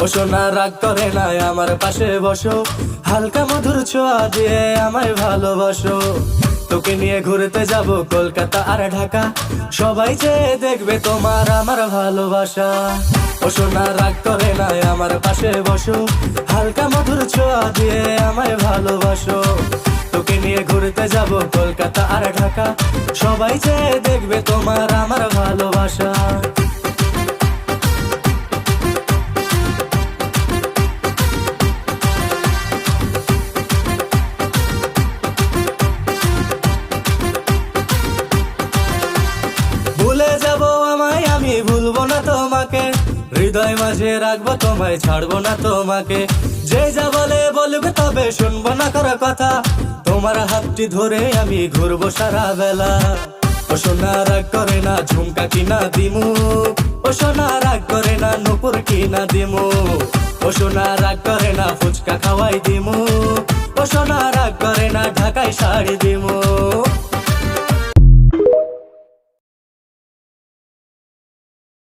ও সোনা রাগ করে না, আমার পাশে বসো, হালকা মধুর ছোঁয়া দিয়ে আমায় ভালোবাসো। তোকে নিয়ে ঘুরতে যাব কলকাতা আর ঢাকা, সবাই যে দেখবে তোমার আমার ভালোবাসা। ও সোনা রাগ করে না, আমার পাশে বসো, হালকা মধুর ছোঁয়া দিয়ে আমায় ভালোবাসো। তোকে নিয়ে ঘুরতে যাব কলকাতা আর ঢাকা, সবাই যে দেখবে তোমার আমার ভালোবাসা। ভুলে যাব আমায়, আমি ভুলবো না তোমাকে, হৃদয় মাঝে রাখবো তোমায়, ছাড়বো না তোমাকে। যে যা বলে বলবে তবে শুনবো না কারো কথা, তোমার হাতটি ধরে আমি ঘুরবো সারা বেলা। ও সোনা রাগ করে না, ঝুমকা কিনা দিমু, ও সোনা রাগ করে না, নুপুর কিনা দিমু। ও সোনা রাগ করে না, ফুচকা খাওয়াই দিমু, ও সোনা রাগ করে না, ঢাকায় শাড়ি দিমু।